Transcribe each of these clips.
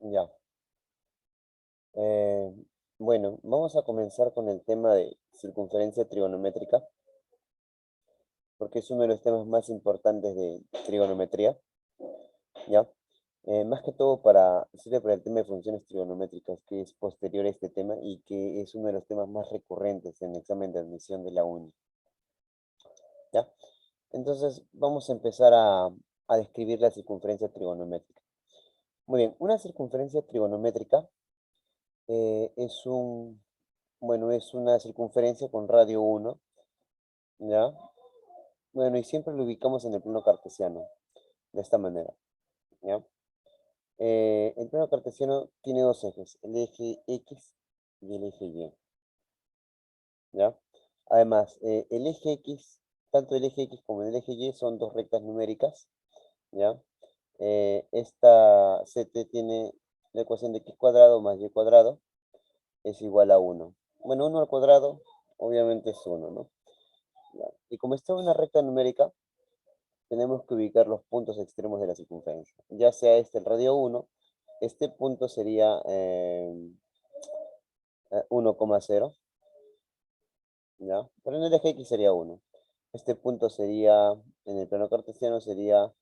Ya. Eh, bueno, vamos a comenzar con el tema de circunferencia trigonométrica, porque es uno de los temas más importantes de trigonometría, ¿ya? Más que todo sirve para el tema de funciones trigonométricas, que es posterior a este tema y que es uno de los temas más recurrentes en el examen de admisión de la UNI, ¿ya? Entonces, vamos a empezar a describir la circunferencia trigonométrica. Muy bien, una circunferencia trigonométrica es bueno, es una circunferencia con radio 1, ¿ya? Bueno, y siempre lo ubicamos en el plano cartesiano, de esta manera, ¿ya? El plano cartesiano tiene dos ejes, el eje X y el eje Y, ¿ya? Además, el eje X, tanto el eje X como el eje Y son dos rectas numéricas, ¿ya? Esta CT tiene la ecuación de x cuadrado más y cuadrado es igual a 1. Bueno, 1 al cuadrado obviamente es 1, ¿no? ¿Ya? Y como está en una recta numérica, tenemos que ubicar los puntos extremos de la circunferencia. Ya sea este el radio 1, este punto sería 1,0, ¿ya? Pero en el eje X sería 1. Este punto sería, en el plano cartesiano sería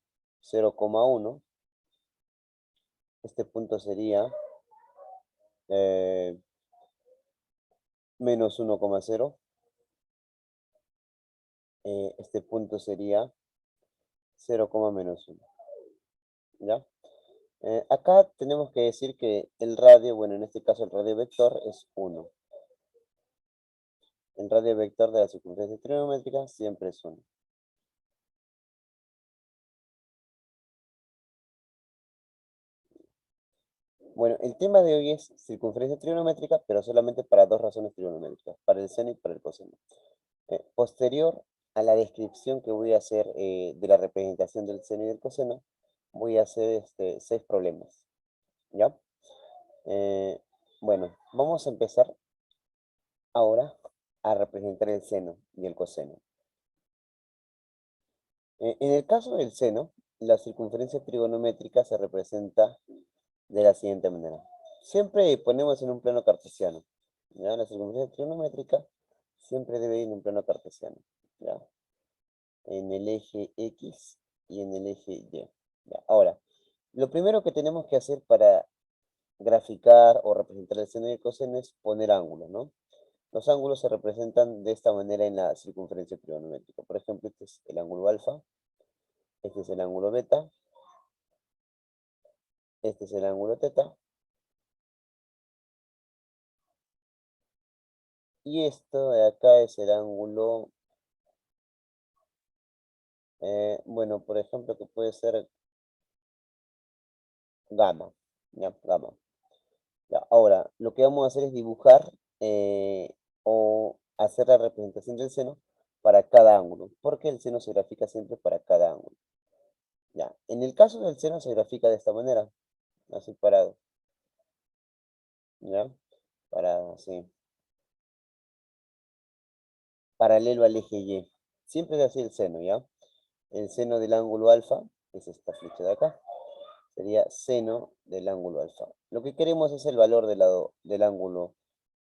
0,1. Este punto sería eh, menos 1,0. Este punto sería 0, menos 1, ¿ya? Acá tenemos que decir que el radio, bueno, en este caso el radio vector es 1. El radio vector de la circunferencia trigonométrica siempre es 1. Bueno, el tema de hoy es circunferencia trigonométrica, pero solamente para dos razones trigonométricas, para el seno y para el coseno. Posterior a la descripción que voy a hacer de la representación del seno y del coseno, voy a hacer 6 problemas, ¿ya? Eh, bueno, vamos a empezar ahora a representar el seno y el coseno. En el caso del seno, la circunferencia trigonométrica se representa de la siguiente manera. Siempre ponemos en un plano cartesiano, ¿ya? La circunferencia trigonométrica siempre debe ir en un plano cartesiano, ¿ya? En el eje X y en el eje Y, ¿ya? Ahora, lo primero que tenemos que hacer para graficar o representar el seno y el coseno es poner ángulos, ¿no? Los ángulos se representan de esta manera en la circunferencia trigonométrica. Por ejemplo, este es el ángulo alfa, este es el ángulo beta, este es el ángulo teta, y esto de acá es el ángulo, bueno, por ejemplo, que puede ser gamma, ¿ya? Gamma. Ya, ahora, lo que vamos a hacer es dibujar o hacer la representación del seno para cada ángulo, porque el seno se grafica siempre para cada ángulo. Ya, en el caso del seno se grafica de esta manera, así parado, ¿ya? Parado, así, paralelo al eje Y. Siempre es así el seno, ¿ya? El seno del ángulo alfa es esta flecha de acá. Sería seno del ángulo alfa. Lo que queremos es el valor del ángulo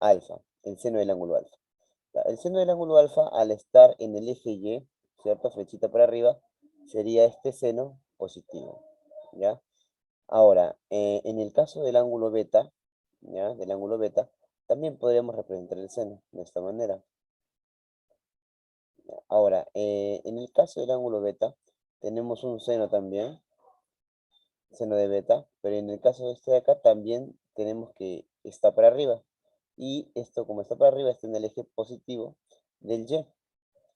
alfa, el seno del ángulo alfa. Ya, el seno del ángulo alfa, al estar en el eje Y, ¿cierto? Flechita para arriba, sería este seno positivo, ¿ya? Ahora, en el caso del ángulo beta, ¿ya? Del ángulo beta, también podríamos representar el seno de esta manera. ¿Ya? Ahora, en el caso del ángulo beta, tenemos un seno también, seno de beta, pero en el caso de este de acá también tenemos que está para arriba. Y esto, como está para arriba, está en el eje positivo del Y.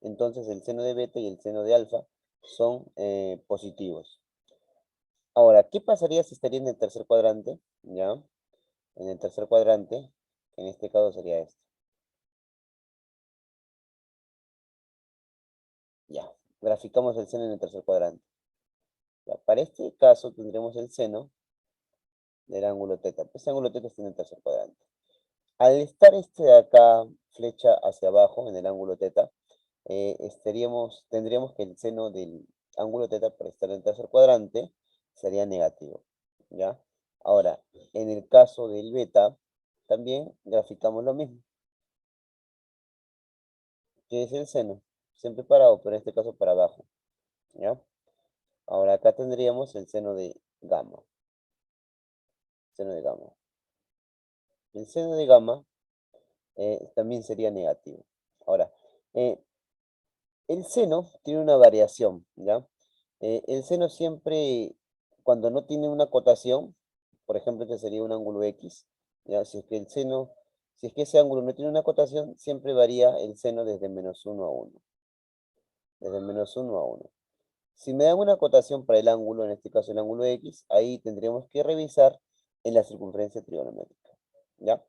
Entonces el seno de beta y el seno de alfa son positivos. Ahora, ¿qué pasaría si estaría en el tercer cuadrante? ¿Ya? En el tercer cuadrante, en este caso sería este. Ya, graficamos el seno en el tercer cuadrante. Ya, para este caso tendremos el seno del ángulo teta. Este ángulo teta está en el tercer cuadrante. Al estar este de acá, flecha hacia abajo, en el ángulo teta, tendríamos que el seno del ángulo teta, para estar en el tercer cuadrante, sería negativo, ¿ya? Ahora, en el caso del beta, también graficamos lo mismo, que es el seno, siempre parado, pero en este caso para abajo, ¿ya? Ahora acá tendríamos el seno de gamma, seno de gamma. El seno de gamma también sería negativo. Ahora, eh, el seno tiene una variación, ¿ya? El seno siempre, cuando no tiene una cotación, por ejemplo, este sería un ángulo X, ¿ya? Si es que el seno, si es que ese ángulo no tiene una cotación, siempre varía el seno desde -1 a 1. Desde -1 a 1. Si me dan una cotación para el ángulo, en este caso el ángulo X, ahí tendríamos que revisar en la circunferencia trigonométrica, ¿ya?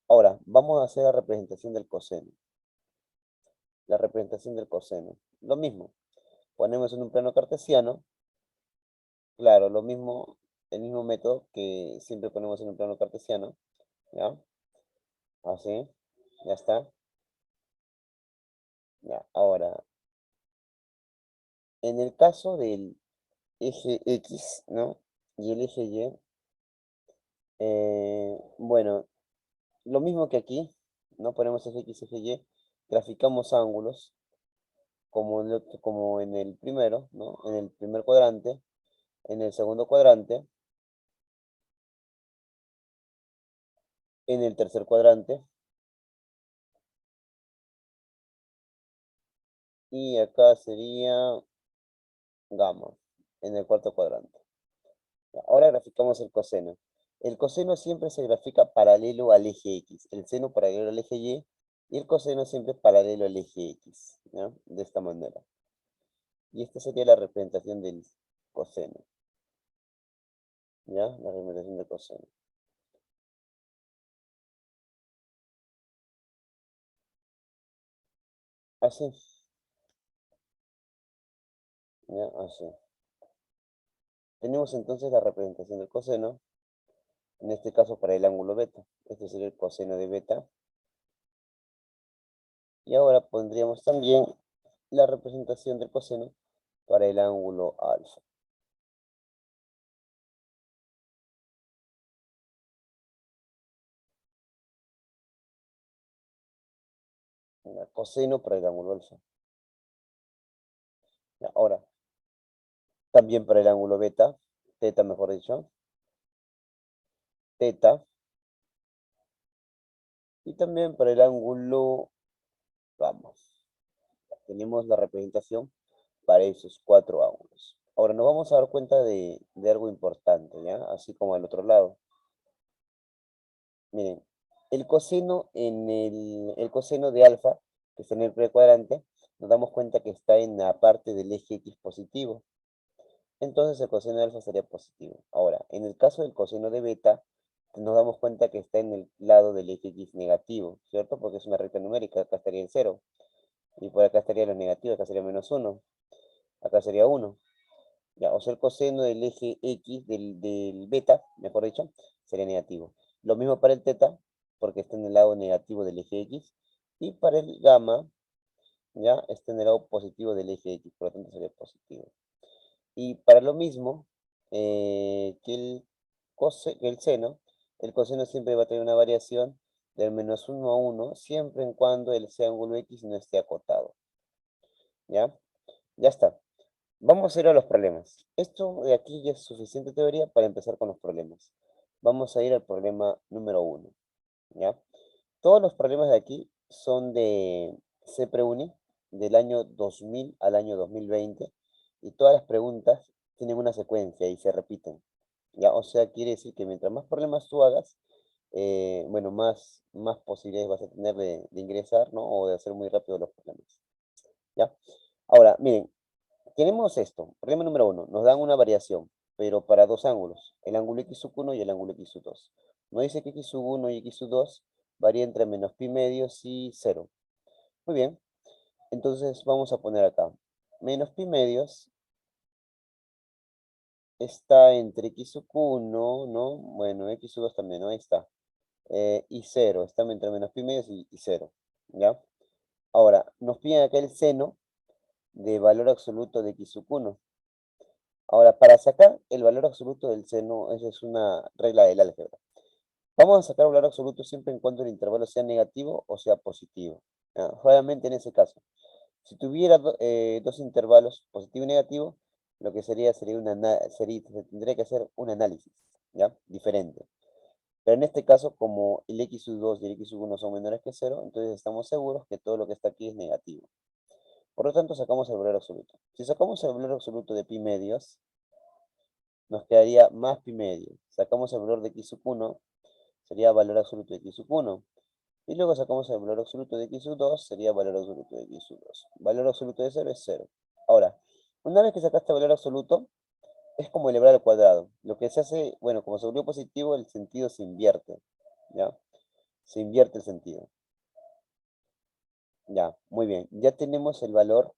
Ahora, vamos a hacer la representación del coseno. La representación del coseno. Lo mismo, ponemos en un plano cartesiano, claro, lo mismo, el mismo método que siempre ponemos en un plano cartesiano, ¿ya? Así, ya está. Ya, ahora, en el caso del eje X, ¿no? Y el eje Y, bueno, lo mismo que aquí, ¿no? Ponemos eje X, eje Y, graficamos ángulos, como en el primero, ¿no? En el primer cuadrante, en el segundo cuadrante, en el tercer cuadrante, y acá sería gamma, en el cuarto cuadrante. Ahora graficamos el coseno. El coseno siempre se grafica paralelo al eje X, el seno paralelo al eje y el coseno siempre paralelo al eje X, ¿no? De esta manera. Y esta sería la representación del coseno, ¿ya? La representación del coseno. Así, ¿ya? Así. Tenemos entonces la representación del coseno, en este caso para el ángulo beta. Este sería el coseno de beta. Y ahora pondríamos también la representación del coseno para el ángulo alfa. Ya, coseno para el ángulo alfa. Ya, ahora, también para el ángulo beta, teta mejor dicho, teta, y también para el ángulo gamma. Tenemos la representación para esos cuatro ángulos. Ahora nos vamos a dar cuenta de algo importante, ¿ya? Así como al otro lado. Miren, el coseno el coseno de alfa, que está en el primer cuadrante, nos damos cuenta que está en la parte del eje X positivo. Entonces el coseno de alfa sería positivo. Ahora, en el caso del coseno de beta, nos damos cuenta que está en el lado del eje X negativo, ¿cierto? Porque es una recta numérica, acá estaría en 0. Y por acá estaría lo negativo, acá sería -1. Acá sería 1. Ya, o sea, el coseno del eje X, del beta, mejor dicho, sería negativo. Lo mismo para el teta, porque está en el lado negativo del eje X. Y para el gamma, ya, está en el lado positivo del eje X, por lo tanto sería positivo. Y para lo mismo que el seno, el coseno siempre va a tener una variación del -1 a 1, siempre en cuando ese ángulo X no esté acotado. ¿Ya? Ya está. Vamos a ir a los problemas. Esto de aquí ya es suficiente teoría para empezar con los problemas. Vamos a ir al problema número 1. ¿Ya? Todos los problemas de aquí son de CPRUNI, del año 2000 al año 2020, y todas las preguntas tienen una secuencia y se repiten. ¿Ya? O sea, quiere decir que mientras más problemas tú hagas, bueno, más posibilidades vas a tener de ingresar, ¿no? O de hacer muy rápido los problemas. ¿Ya? Ahora, miren, tenemos esto. Problema número 1. Nos dan una variación, pero para dos ángulos, el ángulo x sub 1 y el ángulo x sub 2. Nos dice que x sub 1 y x sub 2 varía entre -pi medios y 0. Muy bien. Entonces vamos a poner acá. -pi medios está entre x sub 1, ¿no? Bueno, x sub 2 también, ¿no? Ahí está. Y 0. Está entre -pi medios y 0. ¿Ya? Ahora, nos piden acá el seno de valor absoluto de x sub 1. Ahora, para sacar el valor absoluto del seno, esa es una regla del álgebra. Vamos a sacar el valor absoluto siempre en cuanto el intervalo sea negativo o sea positivo. ¿Ya? Obviamente en ese caso, si tuviera dos intervalos, positivo y negativo, lo que sería se tendría que hacer un análisis, ¿ya? Diferente. Pero en este caso, como el x sub 2 y el x sub 1 son menores que cero, entonces estamos seguros que todo lo que está aquí es negativo. Por lo tanto, sacamos el valor absoluto. Si sacamos el valor absoluto de pi medios, nos quedaría más pi medios. Sacamos el valor de x sub 1, sería valor absoluto de x sub 1. Y luego sacamos el valor absoluto de x sub 2, sería valor absoluto de x sub 2. Valor absoluto de 0 es 0. Ahora, una vez que sacaste el valor absoluto, es como elevar al cuadrado. Lo que se hace, bueno, como se volvió positivo, el sentido se invierte, ¿ya? Se invierte el sentido. Ya, muy bien. Ya tenemos el valor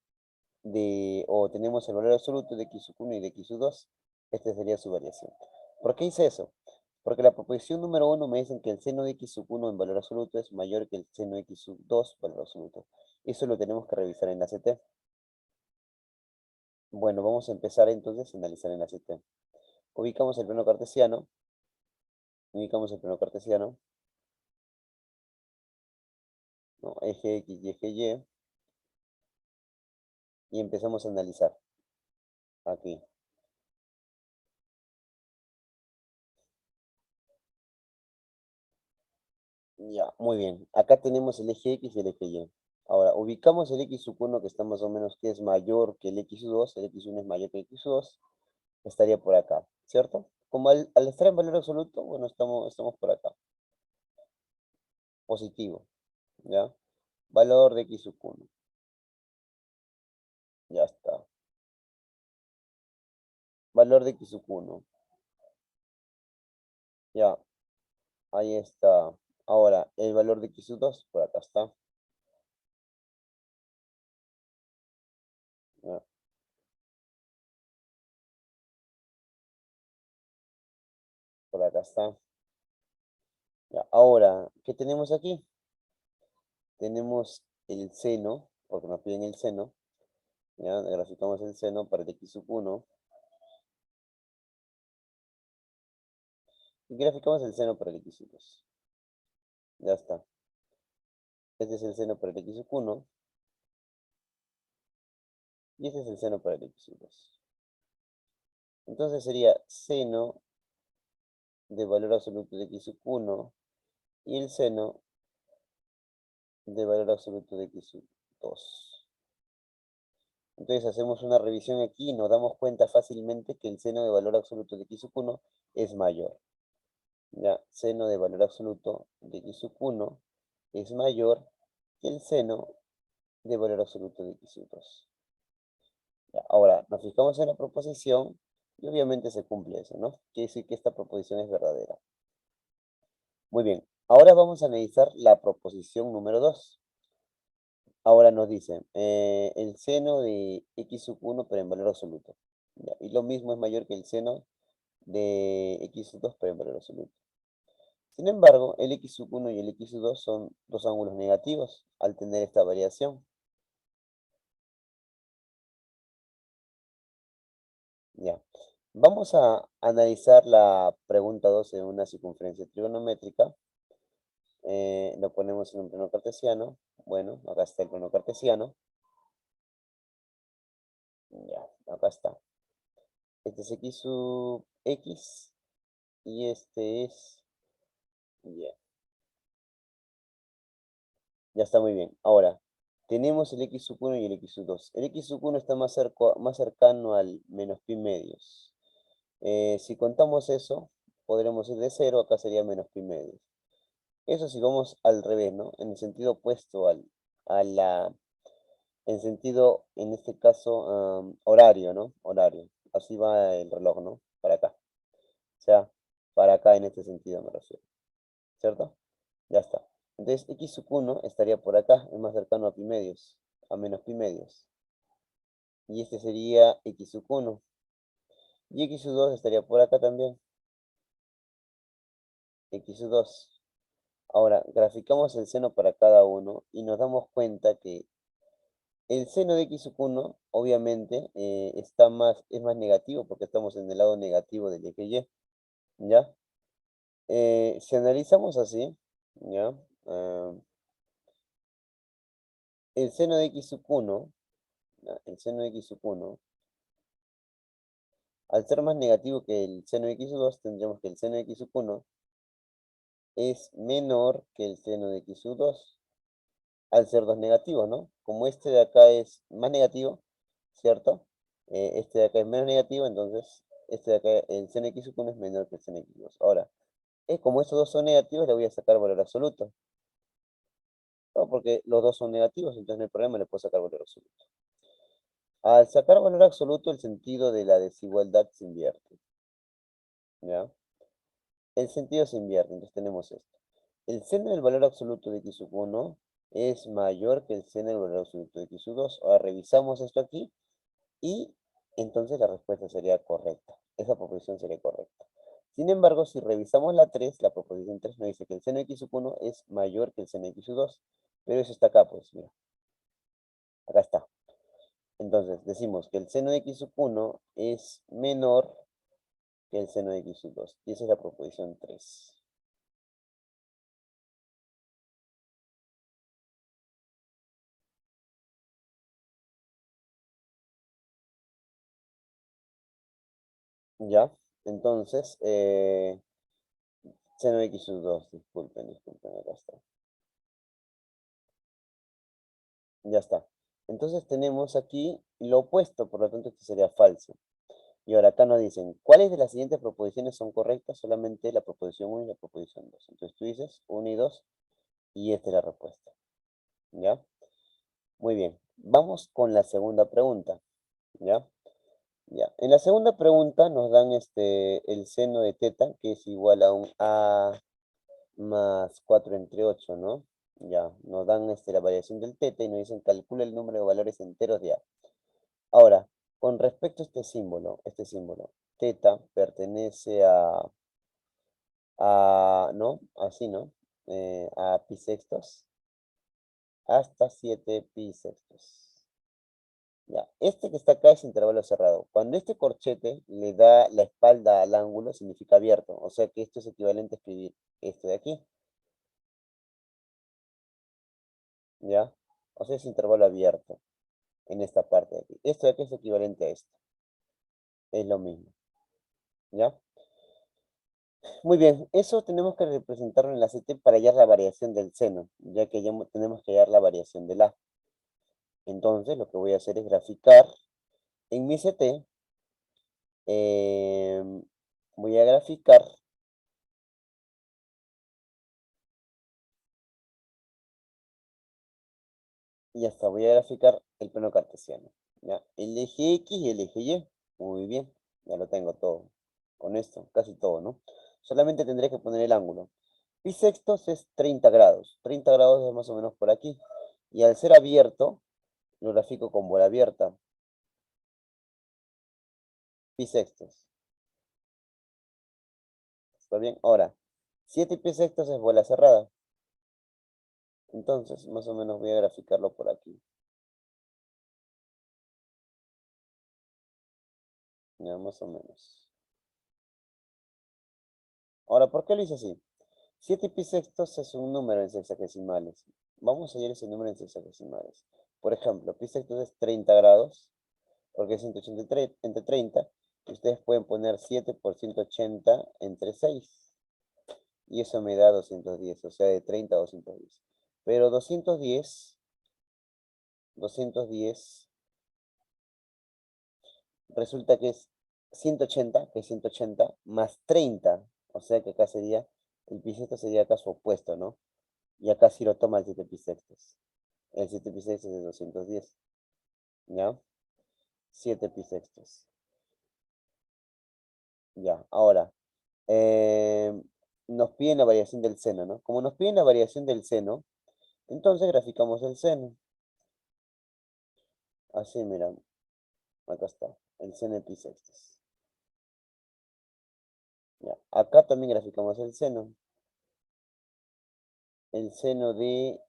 o tenemos el valor absoluto de x sub 1 y de x sub 2. Esta sería su variación. ¿Por qué hice eso? Porque la proposición número 1 me dicen que el seno de x sub 1 en valor absoluto es mayor que el seno de x sub 2 valor absoluto. Eso lo tenemos que revisar en la CT. Bueno, vamos a empezar entonces a analizar en la CT. Ubicamos el plano cartesiano. Ubicamos el plano cartesiano. ¿No? Eje X y eje Y. Y empezamos a analizar. Aquí. Ya, muy bien. Acá tenemos el eje X y el eje Y. Ahora, ubicamos el x sub 1 que está más o menos que es mayor que el x sub 2. El x 1 es mayor que el x sub 2. Estaría por acá, ¿cierto? Como al estar en valor absoluto, bueno, estamos por acá. Positivo, ¿ya? Valor de x sub 1. Ya está. Valor de x sub 1. Ya, ahí está. Ahora, el valor de x sub 2, por acá está. Ya, por acá está. Ya, ahora, ¿qué tenemos aquí? Tenemos el seno, porque nos piden el seno. Ya, graficamos el seno para el x sub 1. Y graficamos el seno para el x sub 2. Ya está. Este es el seno para el x sub 1. Y este es el seno para el x sub 2. Entonces sería seno de valor absoluto de x sub 1 y el seno de valor absoluto de x sub 2. Entonces hacemos una revisión aquí y nos damos cuenta fácilmente que el seno de valor absoluto de x sub 1 es mayor. Ya, seno de valor absoluto de x sub 1 es mayor que el seno de valor absoluto de x sub 2. Ya, ahora, nos fijamos en la proposición y obviamente se cumple eso, ¿no? Quiere decir que esta proposición es verdadera. Muy bien, ahora vamos a analizar la proposición número 2. Ahora nos dice, el seno de x sub 1 pero en valor absoluto. Ya, y lo mismo es mayor que el seno de x sub 2 pero en valor absoluto. Sin embargo, el x sub 1 y el x sub 2 son dos ángulos negativos al tener esta variación. Ya. Vamos a analizar la pregunta 2 en una circunferencia trigonométrica. Lo ponemos en un plano cartesiano. Bueno, acá está el plano cartesiano. Ya, acá está. Este es x sub x y este es y. Ya está muy bien. Ahora, tenemos el x sub 1 y el x sub 2. El x sub 1 está más cercano al menos pi medios. Si contamos eso, podremos ir de 0, acá sería menos pi medios. Eso si vamos al revés, ¿no? En el sentido opuesto a la, en sentido, en este caso, horario, ¿no? Horario. Así va el reloj, ¿no? Para acá. O sea, para acá en este sentido me refiero. ¿Cierto? Ya está. Entonces, x sub 1 estaría por acá, es más cercano a pi medios, a menos pi medios. Y este sería x sub 1. Y x sub 2 estaría por acá también, x sub 2. Ahora, graficamos el seno para cada uno y nos damos cuenta que el seno de x sub 1 obviamente, es más negativo porque estamos en el lado negativo del eje Y, ¿ya? Si analizamos así, ¿ya? Ah, el seno de x sub 1, ¿ya? El seno de x sub 1, al ser más negativo que el seno de x sub 2, tendremos que el seno de x sub 1 es menor que el seno de x sub 2, al ser 2 negativo, ¿no? Como este de acá es más negativo, ¿cierto? Este de acá es menos negativo, entonces este de acá, el seno de x sub 1 es menor que el seno de x sub 2. Ahora, como estos dos son negativos, le voy a sacar valor absoluto. No, porque los dos son negativos, entonces no hay problema, le puedo sacar valor absoluto. Al sacar valor absoluto, el sentido de la desigualdad se invierte. ¿Ya? El sentido se invierte, entonces tenemos esto. El seno del valor absoluto de x sub 1 es mayor que el seno del valor absoluto de x sub 2. Ahora revisamos esto aquí y entonces la respuesta sería correcta. Esa proposición sería correcta. Sin embargo, si revisamos la 3, la proposición 3 nos dice que el seno de x sub 1 es mayor que el seno de x sub 2. Pero eso está acá, pues, mira. Acá está. Entonces, decimos que el seno de x sub 1 es menor que el seno de x sub 2. Y esa es la proposición 3. ¿Ya? Entonces, seno de x sub 2, disculpen, acá está. Ya está. Entonces tenemos aquí lo opuesto, por lo tanto esto sería falso. Y ahora acá nos dicen, ¿cuáles de las siguientes proposiciones son correctas? Solamente la proposición 1 y la proposición 2. Entonces tú dices 1 y 2 y esta es la respuesta. ¿Ya? Muy bien. Vamos con la segunda pregunta. ¿Ya? Ya. En la segunda pregunta nos dan el seno de teta, que es igual a un A más 4 entre 8, ¿no? Ya, nos dan la variación del teta y nos dicen calcula el número de valores enteros de A. Ahora, con respecto a este símbolo, teta pertenece ¿no? Así, ¿no? A pi sextos hasta 7 pi sextos. Ya, este que está acá es intervalo cerrado. Cuando este corchete le da la espalda al ángulo, significa abierto. O sea que esto es equivalente a escribir esto de aquí. ¿Ya? O sea, es intervalo abierto en esta parte de aquí. Esto de aquí es equivalente a esto. Es lo mismo. ¿Ya? Muy bien, eso tenemos que representarlo en la CT para hallar la variación del seno, ya que ya tenemos que hallar la variación del A. Entonces, lo que voy a hacer es graficar en mi CT. Voy a graficar. Y ya está, voy a graficar el plano cartesiano. ¿Ya? El eje X y el eje Y. Muy bien, ya lo tengo todo. Con esto, casi todo, ¿no? Solamente tendré que poner el ángulo. Pi sextos es 30 grados. 30 grados es más o menos por aquí. Y al ser abierto, lo grafico con bola abierta. Pi sextos. ¿Está bien? Ahora, 7 pi sextos es bola cerrada. Entonces, más o menos voy a graficarlo por aquí. Ya, más o menos. Ahora, ¿por qué lo hice así? 7 pi sextos es un número en sexagesimales. Vamos a hallar ese número en sexagesimales. Por ejemplo, pi sextos es 30 grados, porque es 183 entre 30. Y ustedes pueden poner 7 por 180 entre 6. Y eso me da 210, o sea, de 30 a 210. Pero 210 resulta que es 180, que es 180, más 30. O sea que acá sería, el pi sexto sería acá su opuesto, ¿no? Y acá sí lo toma el 7 pi sextos. El 7 pi sextos es 210, ¿ya? 7 pi sextos. Ya, ahora, eh, nos piden la variación del seno, ¿no? Como nos piden la variación del seno, entonces graficamos el seno. Así, mira, acá está, el seno de pi sextos. Ya, acá también graficamos el seno. El seno de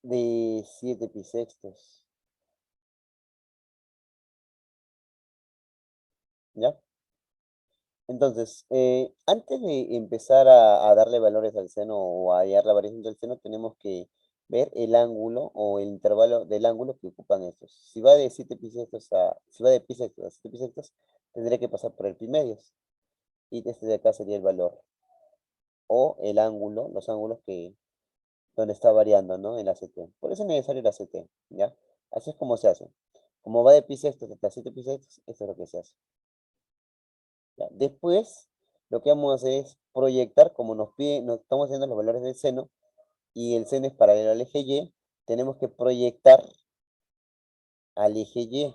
de 7 pisextos. ¿Ya? Entonces, antes de empezar a darle valores al seno o a hallar la variación del seno, tenemos que ver el ángulo o el intervalo del ángulo que ocupan estos. Si va de 7 bisectos si va de bisectos a 7 bisectos, tendré que pasar por el pi medios. Y este de acá sería el valor. O el ángulo, los ángulos donde está variando, ¿no? El ACT. Por eso es necesario el ACT, ¿ya? Así es como se hace. Como va de pi sextos hasta 7 pi sextos, esto es lo que se hace. ¿Ya? Después, lo que vamos a hacer es proyectar, como nos pide, nos estamos haciendo los valores del seno, y el seno es paralelo al eje Y, tenemos que proyectar al eje Y.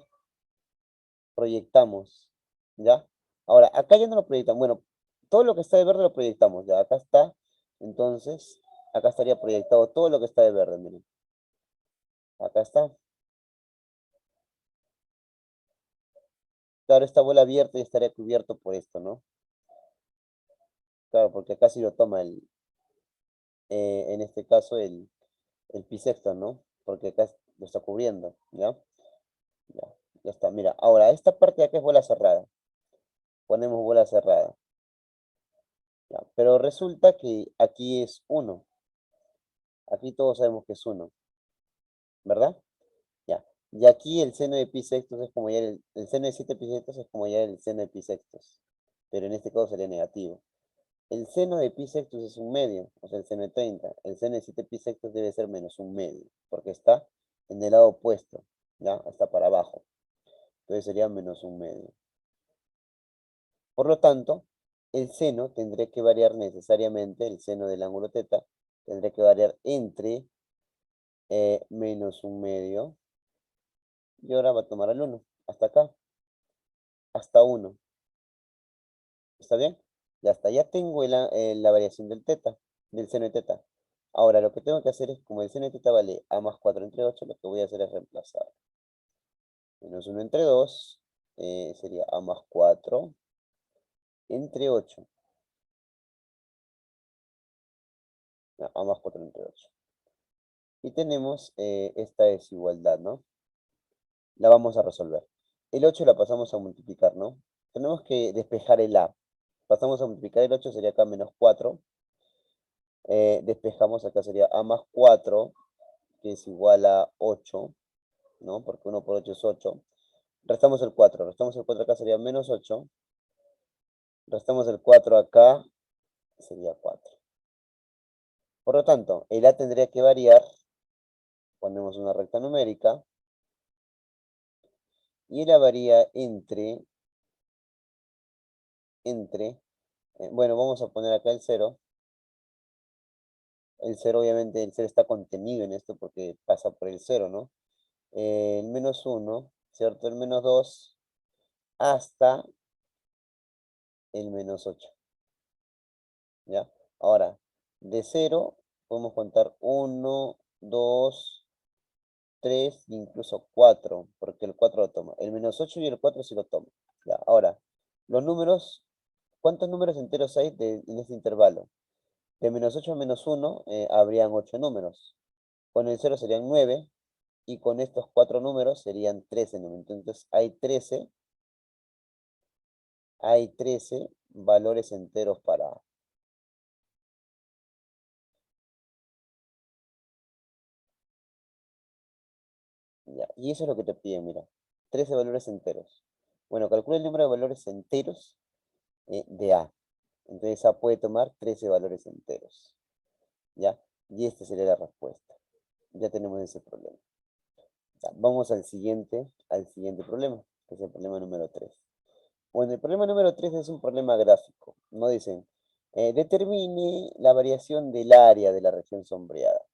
Proyectamos, ¿ya? Ahora, acá ya no lo proyectamos. Bueno, todo lo que está de verde lo proyectamos, ya. Acá está. Entonces, acá estaría proyectado todo lo que está de verde, miren. Acá está. Claro, esta bola abierta ya estaría cubierto por esto, ¿no? Claro, porque acá sí lo toma en este caso, el bisector, ¿no? Porque acá lo está cubriendo, ¿ya? Ya, ya está. Mira, ahora, esta parte de acá es bola cerrada. Ponemos bola cerrada. ¿Ya? Pero resulta que aquí es 1. Aquí todos sabemos que es 1, ¿verdad? Ya. Y aquí el seno de pi sextos es como ya el seno de 7 pi sextos es como ya el seno de pi sextos. Pero en este caso sería negativo. El seno de pi sextos es un medio, o sea, el seno de 30. El seno de 7 pi sextos debe ser menos un medio, porque está en el lado opuesto, ¿ya? Está para abajo. Entonces sería menos un medio. Por lo tanto, el seno tendría que variar necesariamente, el seno del ángulo teta, tendría que variar entre menos un medio, y ahora va a tomar al 1, hasta acá, hasta 1. ¿Está bien? Ya está, ya tengo la variación del teta, del seno de teta. Ahora, lo que tengo que hacer es, como el seno de teta vale a más 4 entre 8, lo que voy a hacer es reemplazar. Menos 1 entre 2 sería a más 4 entre 8. A más 4 entre 8. Y tenemos esta desigualdad, ¿no? La vamos a resolver. El 8 la pasamos a multiplicar, ¿no? Tenemos que despejar el a. Pasamos a multiplicar el 8, sería acá menos 4. Despejamos acá, sería a más 4, que es igual a 8, ¿no? Porque 1 por 8 es 8. Restamos el 4. Restamos el 4 acá, sería menos 8. Restamos el 4 acá, sería 4. Por lo tanto, el a tendría que variar. Ponemos una recta numérica. Y el a varía bueno, vamos a poner acá el 0. El 0, obviamente, el 0 está contenido en esto porque pasa por el 0, ¿no? El menos 1, ¿cierto? El menos 2 hasta el menos 8, ¿ya? Ahora, de 0 podemos contar 1, 2, 3, incluso 4, porque el 4 lo toma. El menos 8 y el 4 sí lo toma. ¿Ya? Ahora, los números, ¿cuántos números enteros hay en este intervalo? De menos 8 a menos 1 habrían 8 números. Con el 0 serían 9 y con estos 4 números serían 13 números. Entonces hay trece valores enteros para A. Ya, y eso es lo que te piden, mira. 13 valores enteros. Bueno, calcula el número de valores enteros de A. Entonces A puede tomar 13 valores enteros. ¿Ya? Y esta sería la respuesta. Ya tenemos ese problema. Ya, vamos al siguiente problema, que es el problema número 3. Bueno, el problema número 3 es un problema gráfico. No dicen, determine la variación del área de la región sombreada.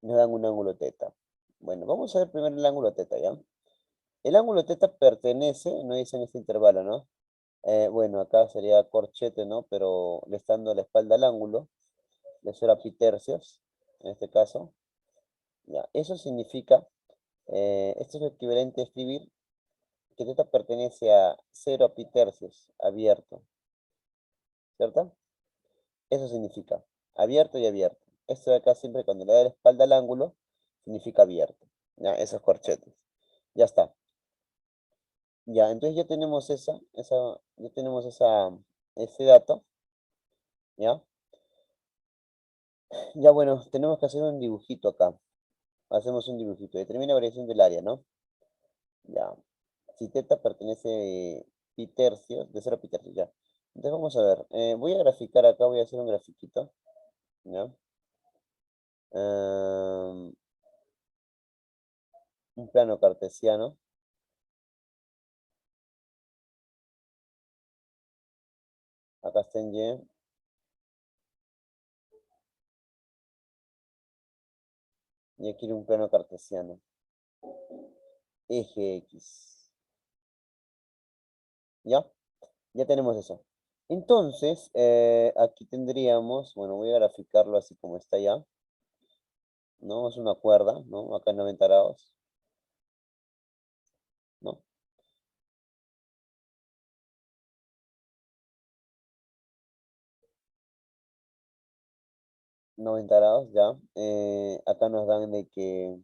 Nos dan un ángulo teta. Bueno, vamos a ver primero el ángulo teta, ¿ya? El ángulo teta pertenece, no dice en este intervalo, ¿no? Bueno, acá sería corchete, ¿no? Pero le está dando la espalda al ángulo, de 0 a pi tercios, en este caso. Ya, eso significa, esto es lo equivalente a escribir que teta pertenece a 0 a pi tercios, abierto, ¿cierto? Eso significa abierto y abierto. Esto de acá siempre cuando le da la espalda al ángulo, significa abierto. Ya, esos corchetes. Ya está. Ya, entonces ya tenemos ese dato. ¿Ya? Ya, bueno, tenemos que hacer un dibujito acá. Hacemos un dibujito. Determina variación del área, ¿no? Ya. Si teta pertenece pi tercios, de 0 a pi tercios, ya. Entonces vamos a ver. Voy a graficar acá, voy a hacer un grafiquito. ¿Ya? Em, un plano cartesiano. Acá está en Y. Y aquí un plano cartesiano. Eje X. ¿Ya? Ya tenemos eso. Entonces, aquí tendríamos, bueno, voy a graficarlo así como está ya, ¿no? Es una cuerda, ¿no? Acá en 90 grados, ¿no? 90 grados, ya. Acá nos dan de que,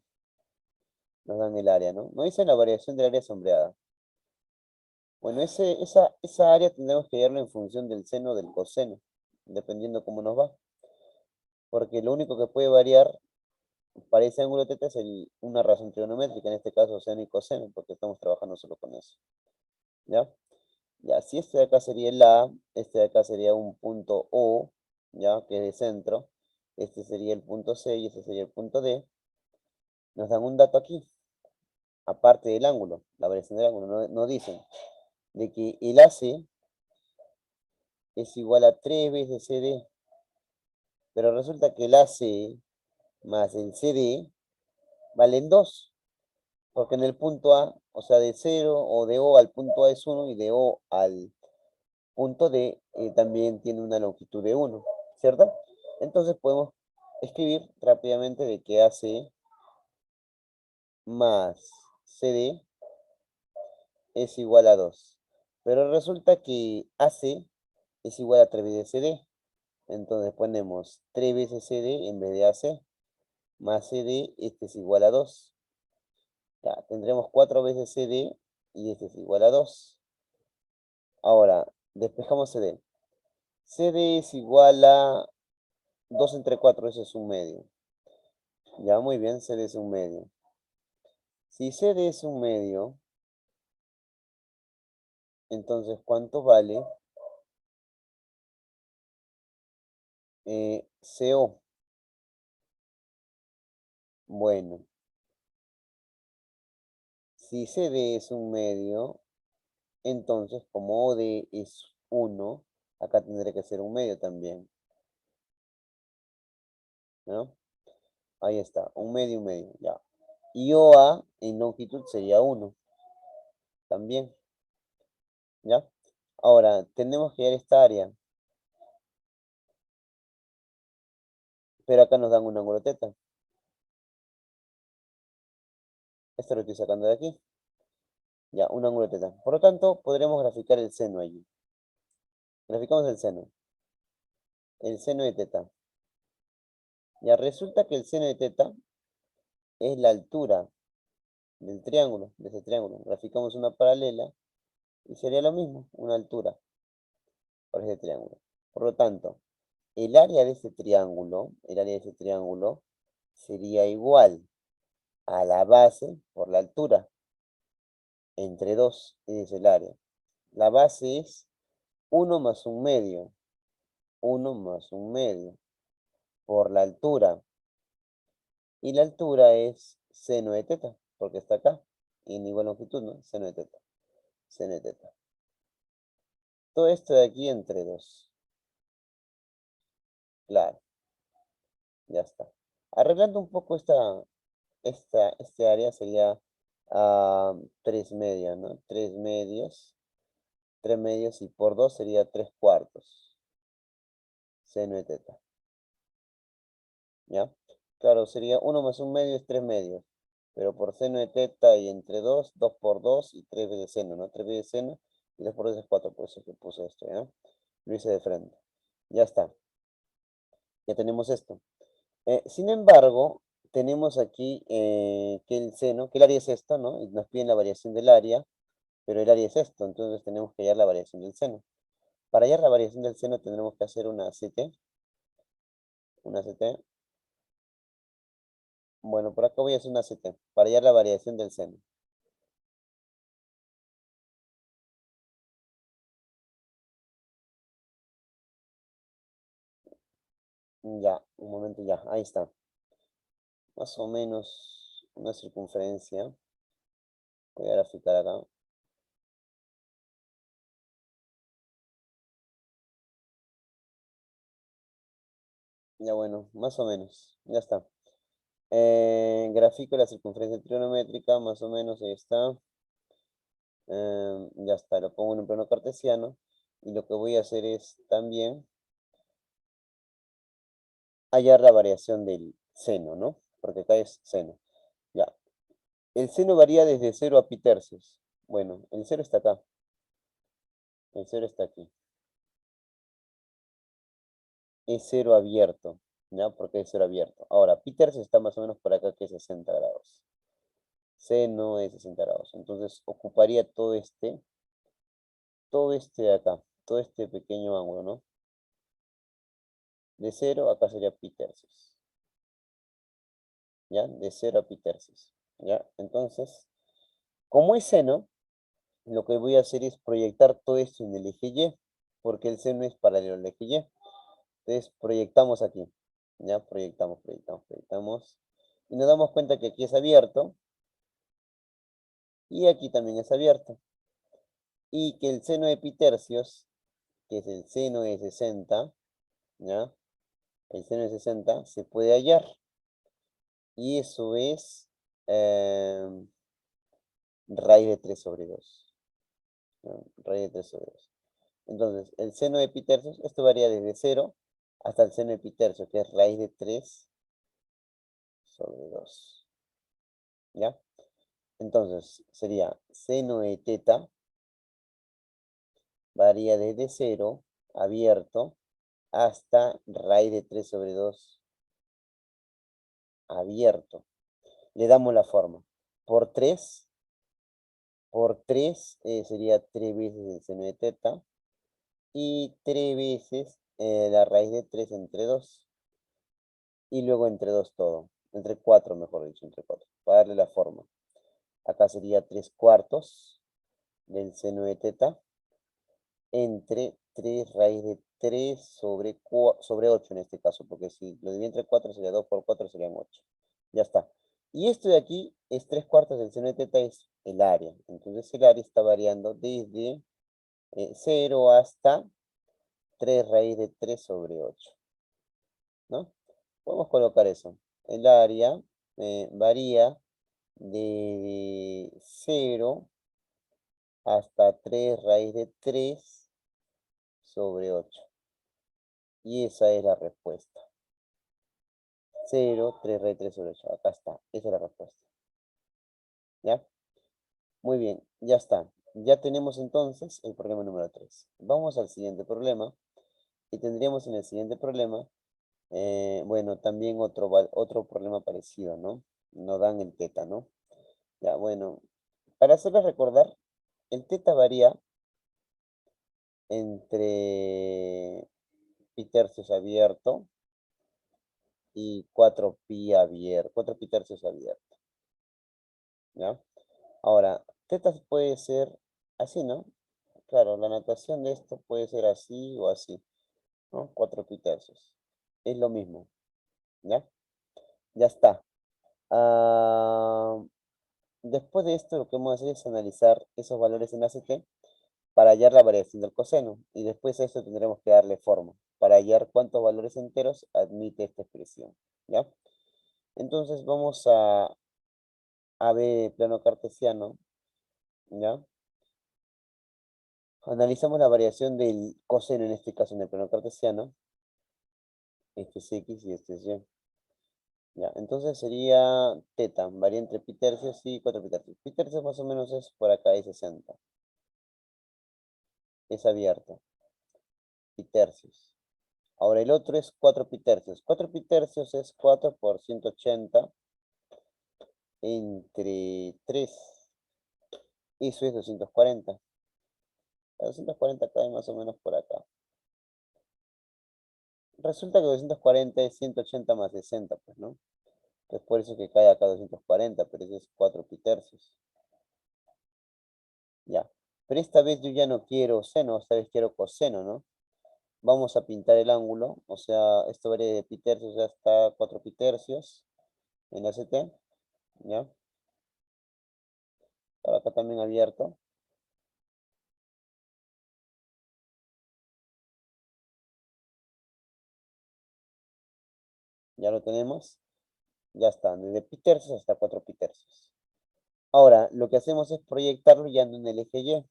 nos dan el área, ¿no? Nos dicen la variación del área sombreada. Bueno, esa área tendremos que hallarla en función del seno o del coseno, dependiendo cómo nos va. Porque lo único que puede variar para ese ángulo θ es una razón trigonométrica, en este caso seno y coseno, porque estamos trabajando solo con eso. ¿Ya? Ya, si este de acá sería el A, este de acá sería un punto O, ¿ya? Que es de centro. Este sería el punto C y este sería el punto D. Nos dan un dato aquí, aparte del ángulo, la variación del ángulo. Nos dicen de que el AC es igual a 3 veces CD, pero resulta que el AC más el CD valen 2, porque en el punto A, o sea, de 0 o de O al punto A es 1 y de O al punto D también tiene una longitud de 1, ¿cierto? Entonces podemos escribir rápidamente de que AC más CD es igual a 2. Pero resulta que AC es igual a 3 veces CD. Entonces ponemos 3 veces CD en vez de AC. Más CD, este es igual a 2. Ya, tendremos 4 veces CD y este es igual a 2. Ahora, despejamos CD. CD es igual a 2 entre 4, eso es un medio. Ya, muy bien, CD es un medio. Si CD es un medio, entonces, ¿cuánto vale CO? Bueno, si CD es un medio, entonces como OD es 1, acá tendré que ser un medio también, ¿no? Ahí está, un medio, ya. Y OA en longitud sería 1, también, ¿ya? Ahora, tenemos que hallar esta área, pero acá nos dan un ángulo teta. Esto lo estoy sacando de aquí. Ya, un ángulo teta. Por lo tanto, podremos graficar el seno allí. Graficamos el seno de teta. Ya resulta que el seno de teta es la altura del triángulo, de ese triángulo. Graficamos una paralela y sería lo mismo, una altura por ese triángulo. Por lo tanto, el área de ese triángulo, sería igual a la base por la altura, entre 2, es el área. La base es 1 más un medio, 1 más un medio, por la altura. Y la altura es seno de teta, porque está acá, en igual longitud, ¿no? Seno de teta, seno de teta. Todo esto de aquí entre 2. Claro, ya está. Arreglando un poco este área sería 3 medios, ¿no? 3 medios y por 2 sería 3 cuartos. Seno de teta, ¿ya? Claro, sería 1 más un medio es 3 medios. Pero por seno de teta y entre 2, 2 por 2 y 3 veces seno, ¿no? 3 veces seno y 2 por 2 es 4, por eso que puse esto, ¿ya? Lo hice de frente. Ya está. Ya tenemos esto. Sin embargo, tenemos aquí que el seno, que el área es esto, ¿no? Y nos piden la variación del área, pero el área es esto, entonces tenemos que hallar la variación del seno. Para hallar la variación del seno tendremos que hacer una CT. Una CT. Bueno, por acá voy a hacer una CT, para hallar la variación del seno. Ya, un momento ya, ahí está. Más o menos una circunferencia. Voy a graficar acá. Ya bueno, más o menos, ya está. Grafico la circunferencia trigonométrica, más o menos, ahí está. Ya está, lo pongo en un plano cartesiano. Y lo que voy a hacer es también hallar la variación del seno, ¿no? Porque acá es seno. Ya. El seno varía desde 0 a pi tercios. Bueno, el 0 está acá. El 0 está aquí. Es 0 abierto, ¿ya? Porque es 0 abierto. Ahora, pi tercios está más o menos por acá, que es 60 grados. Seno es 60 grados. Entonces, ocuparía todo este de acá, todo este pequeño ángulo, ¿no? De 0 acá sería pi tercios. ¿Ya? De 0 a pi tercios. ¿Ya? Entonces, como es seno, lo que voy a hacer es proyectar todo esto en el eje Y, porque el seno es paralelo al eje Y. Entonces, proyectamos aquí. ¿Ya? Proyectamos, proyectamos, proyectamos. Y nos damos cuenta que aquí es abierto y aquí también es abierto. Y que el seno de pi tercios, que es el seno de 60, ¿ya? El seno de 60 se puede hallar. Y eso es raíz de 3 sobre 2. ¿No? Raíz de 3 sobre 2. Entonces, el seno de pi tercios, esto varía desde 0 hasta el seno de pi tercios, que es raíz de 3 sobre 2. ¿Ya? Entonces, sería seno de teta, varía desde 0, abierto, hasta raíz de 3 sobre 2, abierto. Le damos la forma. Por 3 sería 3 veces el seno de teta. Y 3 veces la raíz de 3 entre 2. Y luego entre 2 todo. Entre 4 mejor dicho, entre 4. Para darle la forma. Acá sería 3 cuartos del seno de teta. Entre 3 raíz de 3 sobre 8 en este caso. Porque si lo divido entre 4 sería 2 por 4 serían 8. Ya está. Y esto de aquí es 3 cuartos del seno de teta, es el área. Entonces el área está variando desde 0 hasta 3 raíz de 3 sobre 8. ¿No? Podemos colocar eso. El área varía de 0 hasta 3 raíz de 3 sobre 8. Y esa es la respuesta. 0, 3 raíz de 3 sobre 8. Acá está. Esa es la respuesta. ¿Ya? Muy bien, ya está. Ya tenemos entonces el problema número 3. Vamos al siguiente problema. Y tendríamos en el siguiente problema, bueno, también otro problema parecido, ¿no? Nos dan el teta, ¿no? Ya, bueno, para hacerles recordar, el teta varía entre pi tercios abierto y 4 pi abierto, 4 pi tercios abierto, ¿ya? Ahora, teta puede ser así, ¿no? Claro, la notación de esto puede ser así o así, ¿no? 4 pi tercios. Es lo mismo, ¿ya? Ya está. Ah, después de esto, lo que vamos a hacer es analizar esos valores en ACT para hallar la variación del coseno. Y después a esto tendremos que darle forma para hallar cuántos valores enteros admite esta expresión. ¿Ya? Entonces vamos a ver el plano cartesiano. ¿Ya? Analizamos la variación del coseno, en este caso en el plano cartesiano. Este es X y este es Y. ¿Ya? Entonces sería teta, varía entre pi tercios y 4 pi tercios. Pi tercios más o menos es por acá, es 60. Es abierto. Pi tercios. Ahora el otro es 4 pi tercios. 4 pi tercios es 4 por 180 entre 3. Eso es 240. La 240 cae más o menos por acá. Resulta que 240 es 180 más 60, pues, ¿no? Entonces por eso es que cae acá 240, pero eso es 4 pitercios. Ya. Pero esta vez yo ya no quiero seno, esta vez quiero coseno, ¿no? Vamos a pintar el ángulo, o sea, esto varía de pitercios hasta 4 pitercios en la CT, ¿ya? Ahora acá también abierto. Ya lo tenemos. Ya está, desde pitercios hasta 4 pitercios. Ahora, lo que hacemos es proyectarlo ya en el eje Y.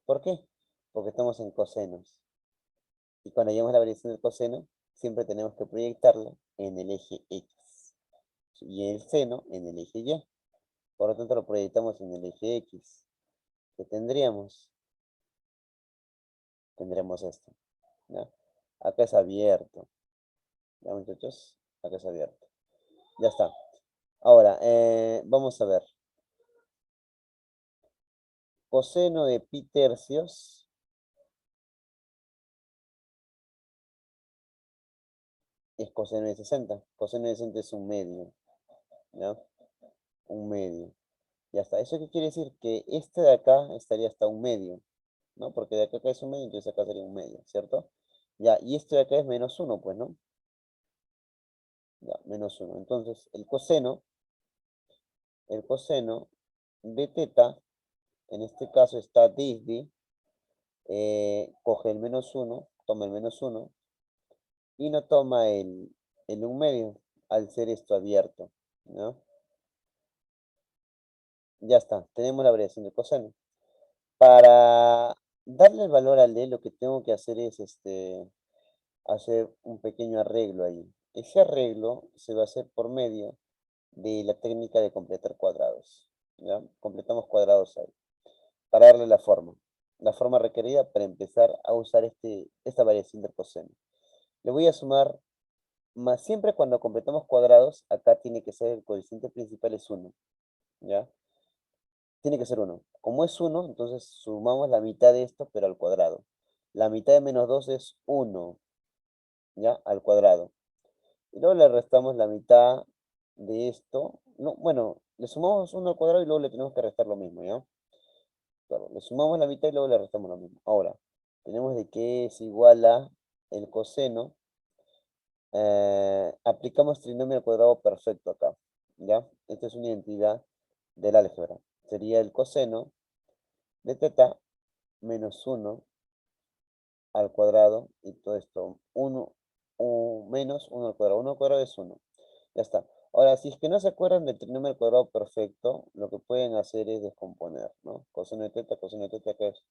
¿Por qué? Porque estamos en cosenos. Y cuando hallamos la variación del coseno, siempre tenemos que proyectarlo en el eje X. Y el seno en el eje Y. Por lo tanto, lo proyectamos en el eje X. ¿Qué tendríamos? Tendremos esto. ¿Ya? Acá es abierto. ¿Ya, muchachos? Acá es abierto. Ya está. Ahora, vamos a ver. Coseno de pi tercios es coseno de 60. Coseno de 60 es un medio. ¿Ya? Un medio. Ya está. ¿Eso qué quiere decir? Que este de acá estaría hasta un medio, ¿no? Porque de acá es un medio, entonces acá sería un medio, ¿cierto? Ya, y este de acá es menos 1, pues, ¿no? Ya, menos 1. Entonces, el coseno de teta, en este caso está desde, coge el menos 1, toma el menos 1, y no toma el un medio, al ser esto abierto, ¿no? Ya está, tenemos la variación del coseno. Para darle el valor al D, lo que tengo que hacer es hacer un pequeño arreglo ahí. Ese arreglo se va a hacer por medio de la técnica de completar cuadrados. ¿Ya? Completamos cuadrados ahí. Para darle la forma requerida para empezar a usar esta variación del coseno. Le voy a sumar, más siempre cuando completamos cuadrados, acá tiene que ser el coeficiente principal es 1. ¿Ya? Tiene que ser 1. Como es 1, entonces sumamos la mitad de esto, pero al cuadrado. La mitad de menos 2 es 1, ¿ya? Al cuadrado. Y luego le restamos la mitad de esto. No, bueno, le sumamos 1 al cuadrado y luego le tenemos que restar lo mismo, ¿ya? Claro, le sumamos la mitad y luego le restamos lo mismo. Ahora, tenemos de que es igual a el coseno. Aplicamos trinomio al cuadrado perfecto acá, ¿ya? Esta es una identidad del álgebra. Sería el coseno de teta menos 1 al cuadrado y todo esto, 1 menos 1 al cuadrado. 1 al cuadrado es 1. Ya está. Ahora, si es que no se acuerdan del trinomio al cuadrado perfecto, lo que pueden hacer es descomponer, ¿no? Coseno de teta, que es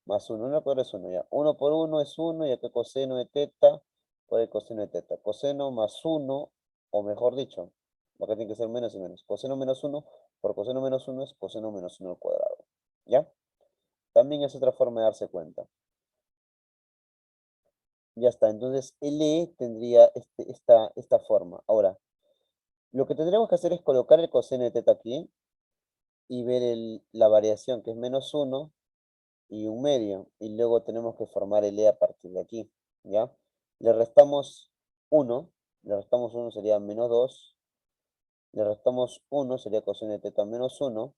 más 1. 1 al cuadrado es 1, ya. 1 por 1 es 1, y acá coseno de teta por el coseno de teta. Coseno más 1, o mejor dicho, acá tiene que ser menos y menos. Coseno menos 1 por coseno menos 1 es coseno menos 1 al cuadrado. ¿Ya? También es otra forma de darse cuenta. Ya está, entonces LE tendría esta forma. Ahora, lo que tendríamos que hacer es colocar el coseno de teta aquí y ver la variación, que es menos 1 y un medio. Y luego tenemos que formar el E a partir de aquí, ¿ya? Le restamos 1, le restamos 1 sería menos 2, le restamos 1 sería coseno de teta menos 1,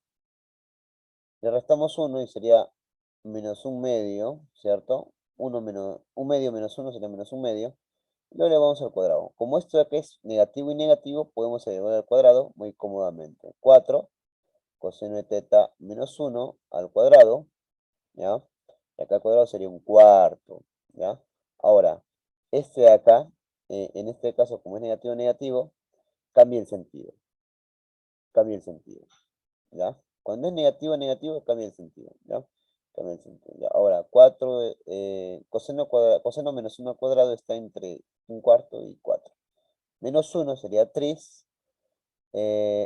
le restamos 1 y sería menos un medio, ¿cierto? 1 menos, un medio menos 1 sería menos un medio. Lo elevamos al cuadrado. Como esto de acá es negativo y negativo, podemos elevar al cuadrado muy cómodamente. 4 coseno de teta menos 1 al cuadrado, ¿ya? Y acá al cuadrado sería un cuarto, ¿ya? Ahora, este de acá, en este caso, como es negativo, negativo, cambia el sentido. Cambia el sentido, ¿ya? Cuando es negativo, negativo, cambia el sentido, ¿ya? Cambia el sentido, ¿ya? Ahora, 4, coseno menos 1 al cuadrado está entre un cuarto y 4. Menos 1 sería 3,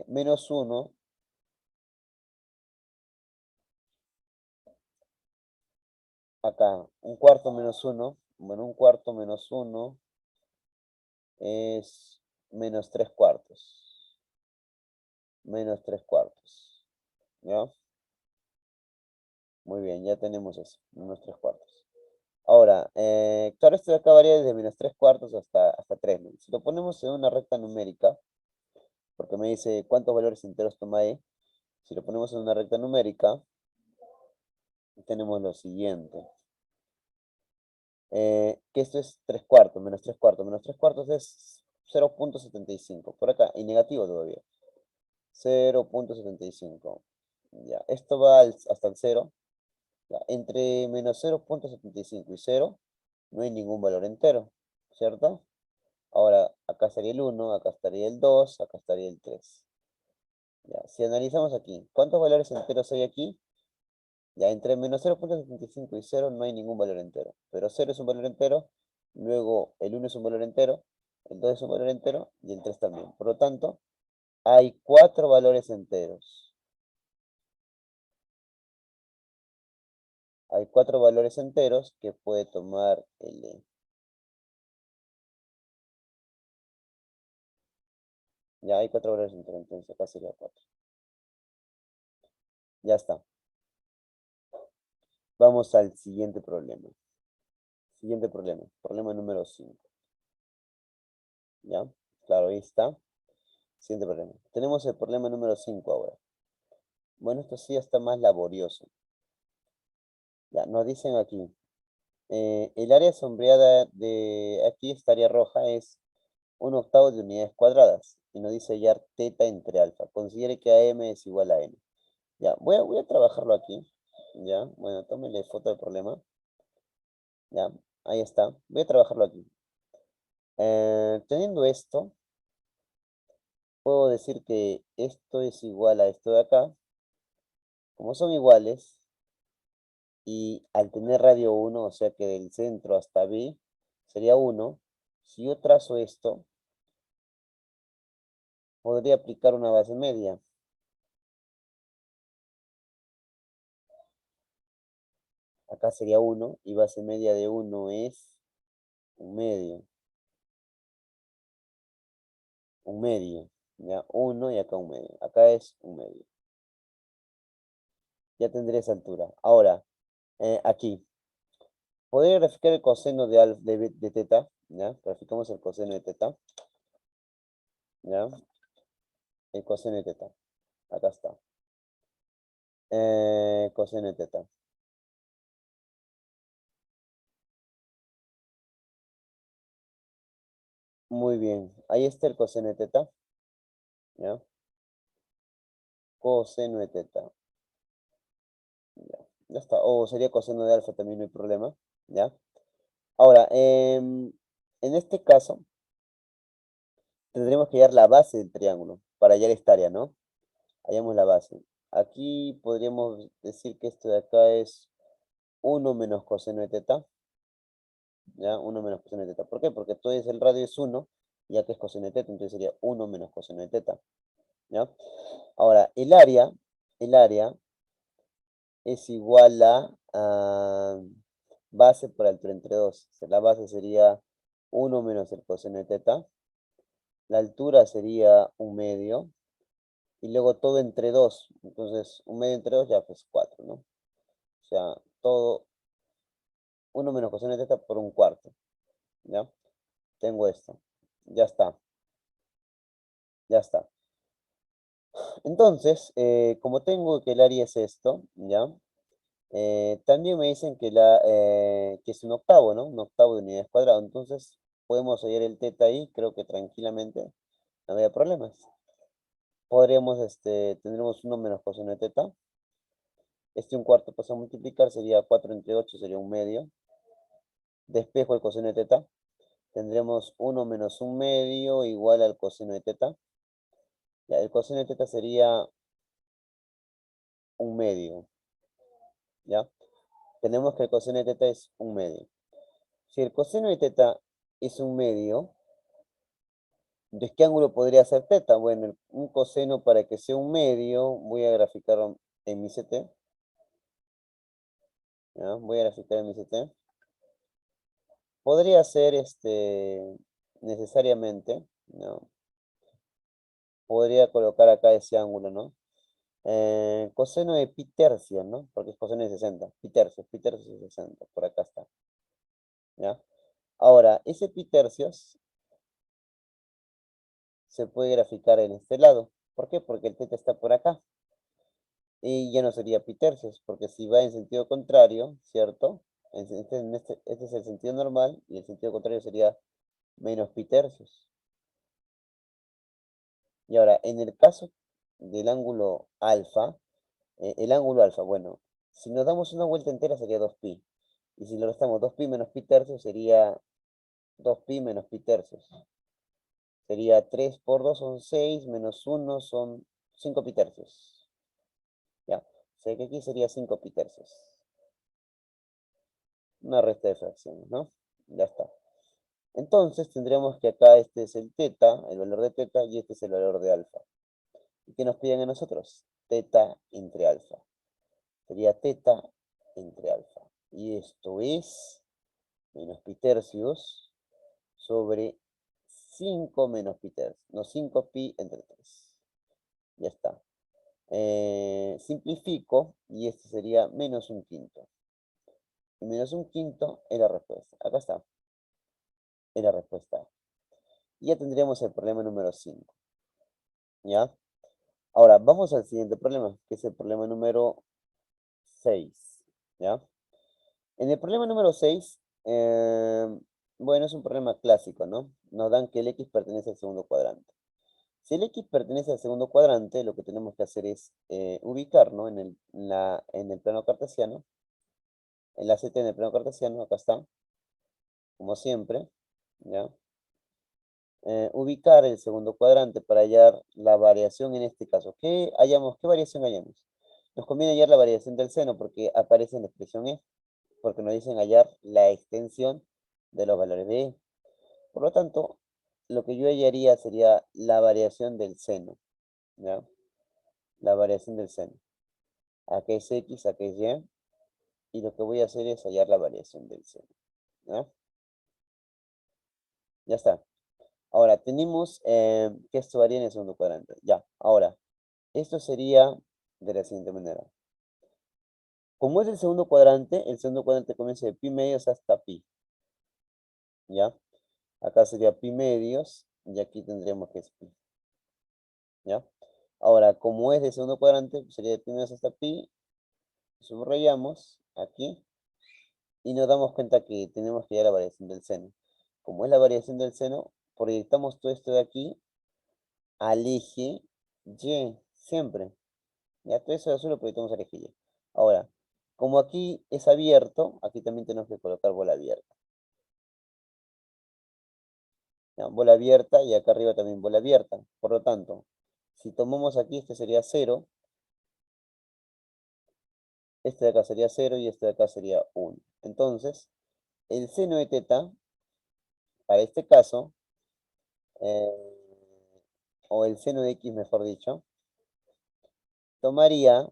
menos 1, acá, un cuarto menos 1, bueno, un cuarto menos 1 es menos 3 cuartos, menos 3 cuartos. ¿Ya? Muy bien, ya tenemos eso, menos 3 cuartos. Ahora, claro, esto de acá varía desde menos 3 cuartos hasta 3, ¿no? Si lo ponemos en una recta numérica, porque me dice cuántos valores enteros toma E, si lo ponemos en una recta numérica, tenemos lo siguiente. Que esto es 3 cuartos, menos 3 cuartos. Menos 3 cuartos es 0,75. Por acá, y negativo todavía. 0,75. Ya, esto va hasta el 0. Ya, entre menos 0,75 y 0 no hay ningún valor entero, ¿cierto? Ahora, acá estaría el 1, acá estaría el 2, acá estaría el 3. Ya, si analizamos aquí, ¿cuántos valores enteros hay aquí? Ya, entre menos 0,75 y 0 no hay ningún valor entero. Pero 0 es un valor entero, luego el 1 es un valor entero, el 2 es un valor entero y el 3 también. Por lo tanto, hay 4 valores enteros. Hay 4 valores enteros que puede tomar el E. Ya hay 4 valores enteros, entonces acá sería 4. Ya está. Vamos al siguiente problema. Siguiente problema. Problema número 5. ¿Ya? Claro, ahí está. Siguiente problema. Tenemos el problema número 5 ahora. Bueno, esto sí está más laborioso. Ya, nos dicen aquí. El área sombreada de aquí, esta área roja, es 1/8 de unidades cuadradas. Y nos dice hallar teta entre alfa. Considere que AM es igual a N. Ya, voy a trabajarlo aquí. Ya, bueno, tómele foto del problema. Ya, ahí está. Voy a trabajarlo aquí. Teniendo esto, puedo decir que esto es igual a esto de acá. Como son iguales, y al tener radio 1, o sea que del centro hasta B sería 1, si yo trazo esto, podría aplicar una base media. Acá sería 1 y base media de 1 es un medio. Un medio. Ya, 1 y acá un medio. Acá es un medio. Ya tendré esa altura. Ahora, aquí. Podría graficar el coseno de teta. ¿Ya? Graficamos el coseno de teta. ¿Ya? El coseno de teta. Acá está. Coseno de teta. Muy bien. Ahí está el coseno de teta. ¿Ya? Coseno de teta. Ya, ya está. O sería coseno de alfa, también no hay problema. ¿Ya? Ahora, en este caso, tendremos que hallar la base del triángulo para hallar esta área, ¿no? Hallamos la base. Aquí podríamos decir que esto de acá es 1 menos coseno de teta. ¿Ya? 1 menos coseno de teta. ¿Por qué? Porque todo es el radio es 1, y acá es coseno de teta, entonces sería 1 menos coseno de teta. ¿Ya? Ahora, el área es igual a base por altura entre 2. La base sería 1 menos el coseno de teta. La altura sería un medio. Y luego todo entre 2. Entonces, un medio entre 2 ya pues 4, ¿no? O sea, todo 1 menos coseno de teta por un cuarto. ¿Ya? Tengo esto. Ya está. Ya está. Entonces, como tengo que el área es esto, ¿ya? También me dicen que es un octavo, ¿no? Un octavo de unidades cuadradas. Entonces, podemos hallar el teta ahí, creo que tranquilamente, no había problemas. Podríamos, tendremos 1 menos coseno de teta. Un cuarto pasa a multiplicar, sería 4 entre 8, sería un medio. Despejo el coseno de teta. Tendremos 1 menos un medio igual al coseno de teta. Ya, el coseno de teta sería un medio. ¿Ya? Tenemos que el coseno de teta es un medio. Si el coseno de teta es un medio, ¿de qué ángulo podría ser teta? Bueno, un coseno para que sea un medio, voy a graficar en mi CT. ¿Ya? Voy a graficar en mi CT. Podría ser necesariamente, ¿no? podría colocar acá ese ángulo, ¿no? Coseno de pi tercio, ¿no? Porque es coseno de 60. Pi tercios de 60. Por acá está. ¿Ya? Ahora, ese pi tercios se puede graficar en este lado. ¿Por qué? Porque el θ está por acá. Y ya no sería pi tercios, porque si va en sentido contrario, ¿cierto? Este es el sentido normal y el sentido contrario sería menos pi tercios. Y ahora, en el caso del ángulo alfa, el ángulo alfa, bueno, si nos damos una vuelta entera sería 2pi. Y si lo restamos 2pi menos pi tercios sería 2pi menos pi tercios. Sería 3 por 2 son 6, menos 1 son 5 pi tercios. Ya, o sea que aquí sería 5 pi tercios. Una resta de fracciones, ¿no? Ya está. Entonces tendríamos que acá este es el teta, el valor de teta, y este es el valor de alfa. ¿Y qué nos piden a nosotros? Teta entre alfa. Sería teta entre alfa. Y esto es menos pi tercios sobre 5 menos pi tercios. No, 5 pi entre 3. Ya está. Simplifico y este sería menos un quinto. Y menos un quinto es la respuesta. Acá está. Es la respuesta. Y ya tendríamos el problema número 5. ¿Ya? Ahora, vamos al siguiente problema, que es el problema número 6. ¿Ya? En el problema número 6, bueno, es un problema clásico, ¿no? Nos dan que el X pertenece al segundo cuadrante. Si el X pertenece al segundo cuadrante, lo que tenemos que hacer es ubicarlo en el plano cartesiano, en la Z en el plano cartesiano, acá está, como siempre, ¿ya? Ubicar el segundo cuadrante para hallar la variación en este caso. ¿Qué variación hallamos? Nos conviene hallar la variación del seno porque aparece en la expresión E, porque nos dicen hallar la extensión de los valores de E. Por lo tanto, lo que yo hallaría sería la variación del seno, ¿ya? La variación del seno. Acá es X, acá es Y, y lo que voy a hacer es hallar la variación del seno, ¿ya? Ya está. Ahora, tenemos que esto varía en el segundo cuadrante. Ya, ahora, esto sería de la siguiente manera. Como es el segundo cuadrante comienza de pi medios hasta pi, ¿ya? Acá sería pi medios, y aquí tendríamos que es pi, ¿ya? Ahora, como es de segundo cuadrante, sería de pi medios hasta pi, subrayamos aquí, y nos damos cuenta que tenemos que hallar la variación del seno. Como es la variación del seno, proyectamos todo esto de aquí al eje Y, siempre. Ya todo eso de azul lo proyectamos al eje Y. Ahora, como aquí es abierto, aquí también tenemos que colocar bola abierta. ¿Ya? Bola abierta y acá arriba también bola abierta. Por lo tanto, si tomamos aquí, este sería 0, este de acá sería 0 y este de acá sería 1. Entonces, el seno de teta, para este caso, eh, o el seno de x, mejor dicho, tomaría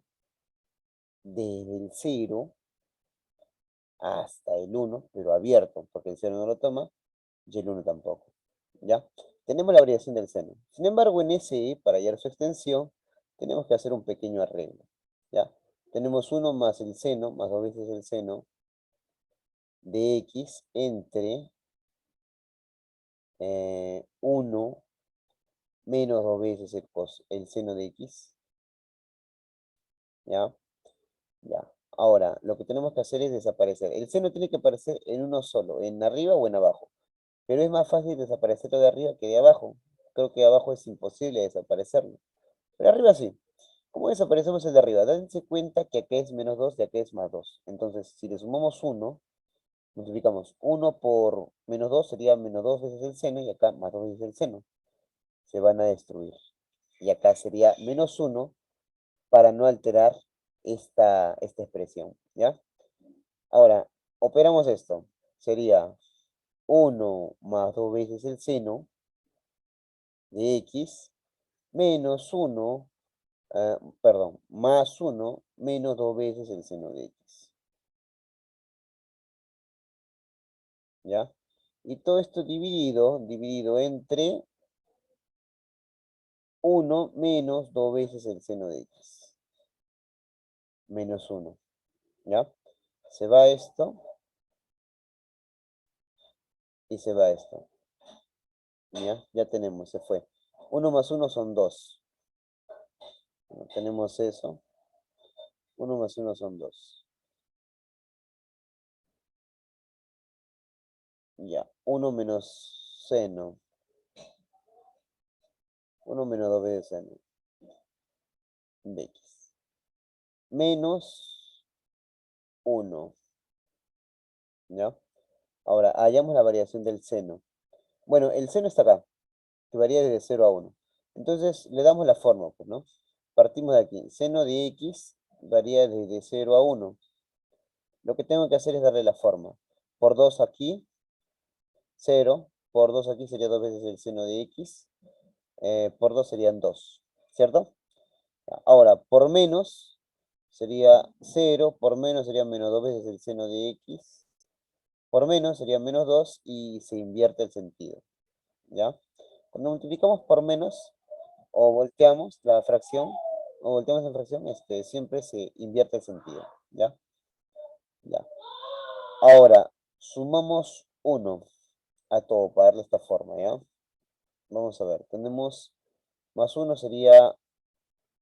desde el 0 hasta el 1, pero abierto, porque el 0 no lo toma, y el 1 tampoco. ¿Ya? Tenemos la variación del seno. Sin embargo, en ese, para hallar su extensión, tenemos que hacer un pequeño arreglo. ¿Ya? Tenemos 1 más el seno, más 2 veces el seno de x entre 1 menos 2 veces el seno de x. ¿Ya? Ya. Ahora, lo que tenemos que hacer es desaparecer. El seno tiene que aparecer en uno solo, en arriba o en abajo. Pero es más fácil desaparecerlo de arriba que de abajo. Creo que de abajo es imposible desaparecerlo. Pero arriba sí. ¿Cómo desaparecemos el de arriba? Dense cuenta que acá es menos 2 y acá es más 2. Entonces, si le sumamos 1, multiplicamos 1 por menos 2 sería menos 2 veces el seno y acá más 2 veces el seno. Se van a destruir. Y acá sería menos 1 para no alterar esta expresión, ¿ya? Ahora, operamos esto. Sería 1 más 2 veces el seno de x menos 1, perdón, más 1 menos 2 veces el seno de x. ¿Ya? Y todo esto dividido entre 1 menos 2 veces el seno de x. Menos 1. ¿Ya? Se va esto y se va esto. ¿Ya? Ya tenemos, se fue. 1 más 1 son 2. Bueno, tenemos eso. 1 más 1 son 2. Ya. 1 menos seno. 1 menos 2 veces seno de x. Menos 1. ¿Ya? Ahora, hallamos la variación del seno. Bueno, el seno está acá, que varía desde 0 a 1. Entonces, le damos la forma, pues, ¿no? Partimos de aquí. Seno de x varía desde 0 a 1. Lo que tengo que hacer es darle la forma. Por 2 aquí, 0. Por 2 aquí sería 2 veces el seno de x. Por 2 serían 2, ¿cierto? Ahora, por menos sería 0. Por menos sería menos 2 veces el seno de x. Por menos sería menos 2 y se invierte el sentido, ¿ya? Cuando multiplicamos por menos o volteamos la fracción, siempre se invierte el sentido, ¿ya? Ya. Ahora, sumamos 1 a todo para darle esta forma, ¿ya? Vamos a ver, tenemos más 1 sería,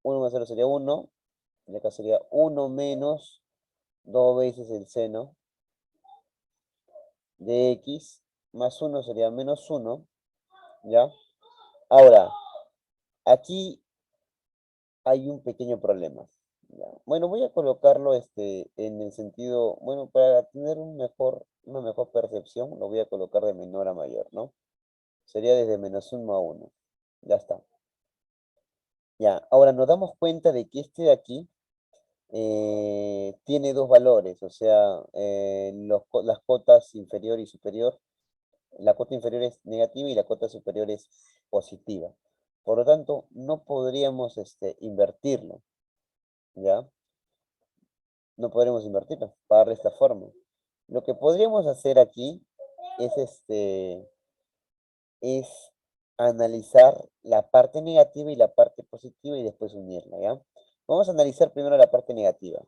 1 más 0 sería 1, y acá sería 1 menos 2 veces el seno de x, más 1 sería menos 1, ¿ya? Ahora, aquí hay un pequeño problema. ¿Ya? Bueno, voy a colocarlo en el sentido, bueno, para tener una mejor percepción, lo voy a colocar de menor a mayor, ¿no? Sería desde menos 1 a 1. Ya está. Ya, ahora nos damos cuenta de que este de aquí tiene dos valores, o sea, las cotas inferior y superior. La cota inferior es negativa y la cota superior es positiva. Por lo tanto, no podríamos invertirlo, ¿ya? No podremos invertirlo para darle esta forma. Lo que podríamos hacer aquí es, es analizar la parte negativa y la parte positiva y después unirla, ¿ya? Vamos a analizar primero la parte negativa.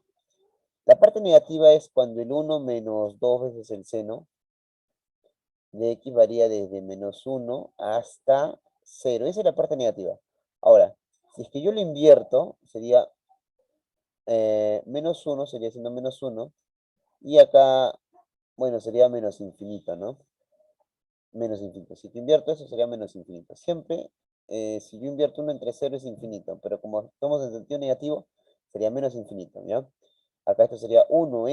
La parte negativa es cuando el 1 menos 2 veces el seno de x varía desde menos 1 hasta 0. Esa es la parte negativa. Ahora, si es que yo lo invierto, sería menos 1, sería siendo menos 1. Y acá, bueno, sería menos infinito, ¿no? Menos infinito. Si te invierto eso, sería menos infinito. Siempre, si yo invierto 1 entre 0 es infinito, pero como estamos en sentido negativo, sería menos infinito, ¿ya? Acá esto sería 1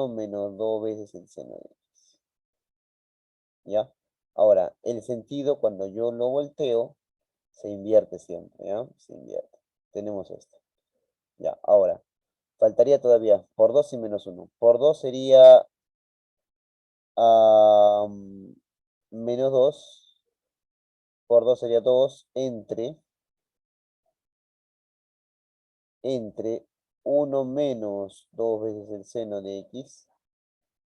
menos 2 veces el seno de x, ¿ya? Ahora, el sentido, cuando yo lo volteo, se invierte siempre, ¿ya? Se invierte. Tenemos esto. Ya, ahora, faltaría todavía por 2 y menos 1. Por 2 sería menos 2. Por 2 sería 2 entre 1 menos 2 veces el seno de x.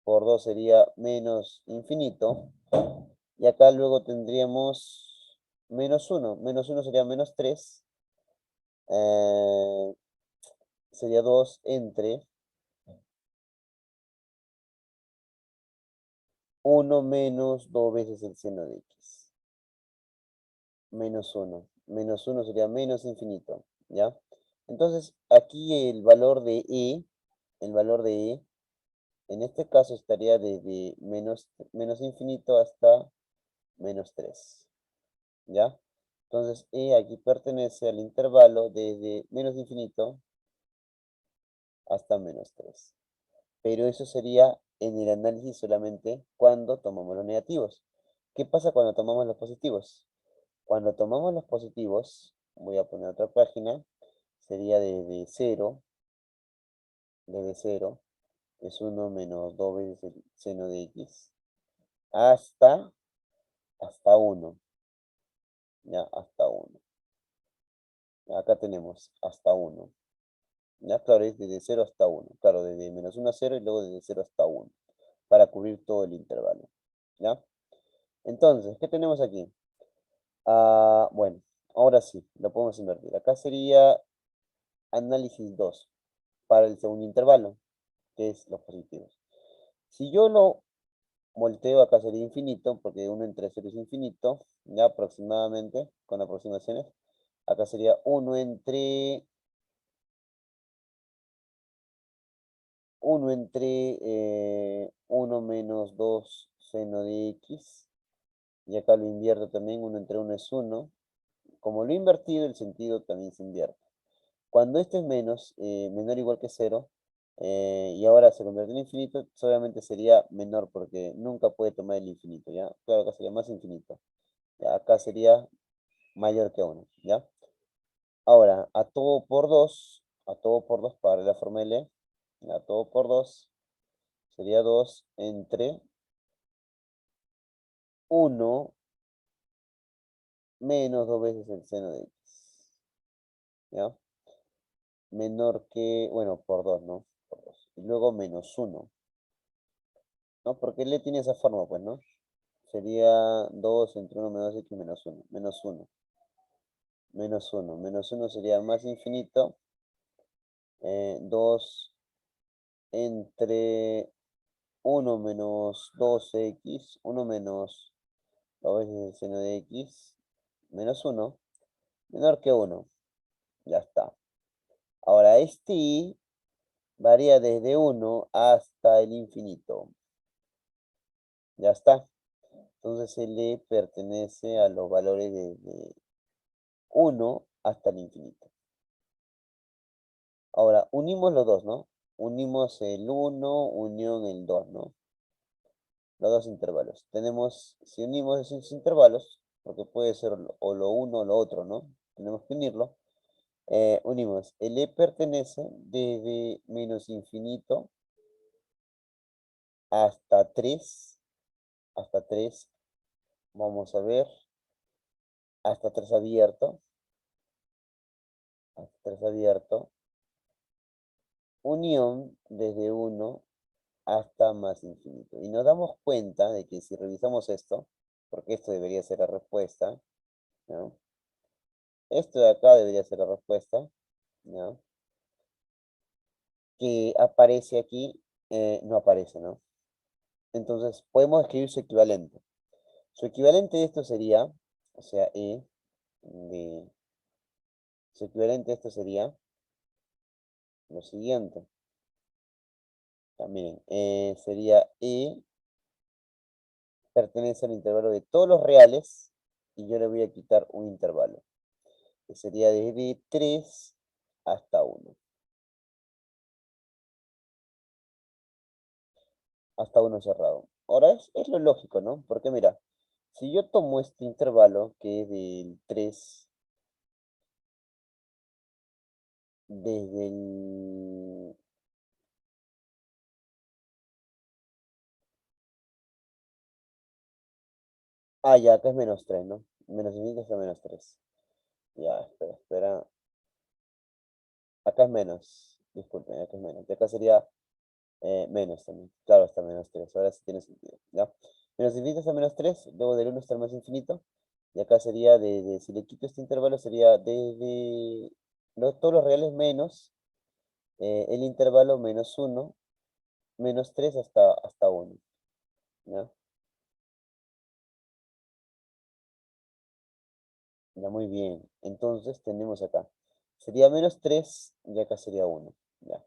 Por 2 sería menos infinito. Y acá luego tendríamos menos 1. Menos 1 sería menos 3. eh, Sería 2 entre 1 menos 2 veces el seno de x. Menos 1. Menos 1 sería menos infinito, ¿ya? Entonces, aquí el valor de E, en este caso estaría desde menos infinito hasta menos 3, ¿ya? Entonces, E aquí pertenece al intervalo desde menos infinito hasta menos 3. Pero eso sería en el análisis solamente cuando tomamos los negativos. ¿Qué pasa cuando tomamos los positivos? Cuando tomamos los positivos, voy a poner otra página, sería desde 0, es 1 menos 2 veces el seno de x, hasta, hasta 1, ya, hasta 1. Acá tenemos hasta 1. Ya, claro, es desde 0 hasta 1. Claro, desde menos 1 a 0 y luego desde 0 hasta 1. para cubrir todo el intervalo. ¿Ya? Entonces, ¿qué tenemos aquí? Bueno, ahora sí, lo podemos invertir. Acá sería análisis 2 para el segundo intervalo, que es los positivos. Si yo lo volteo, acá sería infinito, porque 1 entre 0 es infinito, ya aproximadamente, con aproximaciones. Acá sería 1 entre 1 menos 2 seno de x. Y acá lo invierto también, 1 entre 1 es 1. Como lo he invertido, el sentido también se invierte. Cuando esto es menos, menor o igual que 0, y ahora se convierte en infinito, obviamente sería menor porque nunca puede tomar el infinito, ¿ya? Claro, acá sería más infinito. Ya, acá sería mayor que 1, ¿ya? Ahora, a todo por 2 para la forma L, a todo por 2 sería 2 entre 1 menos 2 veces el seno de x, ¿ya? Menor que, bueno, por 2, ¿no? Por 2. Y luego menos 1, ¿no? Porque L tiene esa forma, pues, ¿no? Sería 2 entre 1 menos x menos 1, menos 1, menos 1, menos 1 sería más infinito, 2 entre 1 menos 2x, 1 menos 2 veces el seno de x, menos 1, menor que 1, ya está. Ahora, este y varía desde 1 hasta el infinito, ya está. Entonces, L pertenece a los valores de 1 hasta el infinito. Ahora, unimos los dos, ¿no? Unimos el 1, unión el 2, ¿no? Los dos intervalos. Tenemos, si unimos esos intervalos, porque puede ser o lo uno o lo otro, ¿no? Tenemos que unirlo. Unimos. El E pertenece desde menos infinito hasta 3. Hasta 3. Vamos a ver. Hasta 3 abierto. Hasta 3 abierto. Unión desde 1 hasta más infinito. Y nos damos cuenta de que si revisamos esto, porque esto debería ser la respuesta, ¿no? Esto de acá debería ser la respuesta, ¿no? Que aparece aquí, no aparece, ¿no? Entonces, podemos escribir su equivalente. Su equivalente de esto sería, o sea, su equivalente de esto sería lo siguiente. También, sería pertenece al intervalo de todos los reales, y yo le voy a quitar un intervalo, que sería desde 3 hasta 1. Hasta 1 cerrado. Ahora es lo lógico, ¿no? Porque mira, si yo tomo este intervalo, que es del 3, desde el... ya, acá es menos 3, ¿no? Menos infinito hasta menos 3. Ya, espera. Acá es menos. Disculpen, acá es menos. Y acá sería menos también. Claro, hasta menos 3. Ahora sí tiene sentido, ¿ya? Menos infinito hasta menos 3. Luego del 1 hasta el más infinito. Y acá sería si le quito este intervalo, sería desde todos los reales menos el intervalo menos 1, menos 3 hasta 1, ¿ya? Ya, muy bien. Entonces tenemos acá. Sería menos 3 y acá sería 1, ¿ya?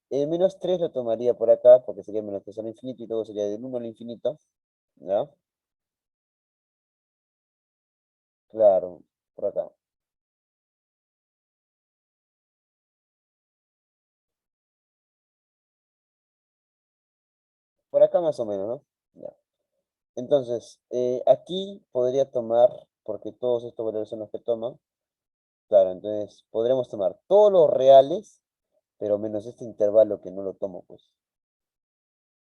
El menos 3 lo tomaría por acá porque sería menos 3 al infinito y luego sería del 1 al infinito, ¿ya? Claro, por acá. Por acá más o menos, ¿no? Ya. Entonces, aquí podría tomar, porque todos estos valores son los que toman, claro, entonces podremos tomar todos los reales, pero menos este intervalo que no lo tomo, pues.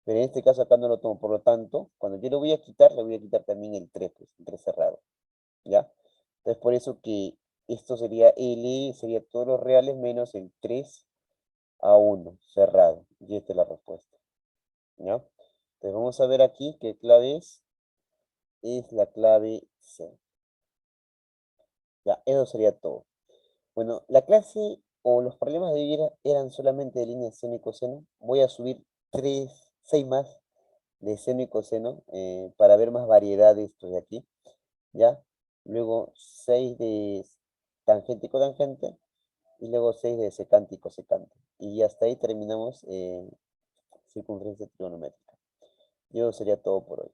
Pero en este caso acá no lo tomo, por lo tanto, cuando yo lo voy a quitar, le voy a quitar también el 3, pues, el 3 cerrado, ¿ya? Entonces por eso que esto sería L, sería todos los reales menos el 3 a 1 cerrado. Y esta es la respuesta, ¿ya? Entonces vamos a ver aquí qué clave es la clave C. Ya, eso sería todo. Bueno, la clase o los problemas de hoy eran solamente de líneas seno y coseno. Voy a subir 6 más de seno y coseno para ver más variedad de estos de aquí, ¿ya? Luego 6 de tangente y cotangente y luego 6 de secante y cosecante. Y hasta ahí terminamos circunferencia trigonométrica. Y eso sería todo por hoy.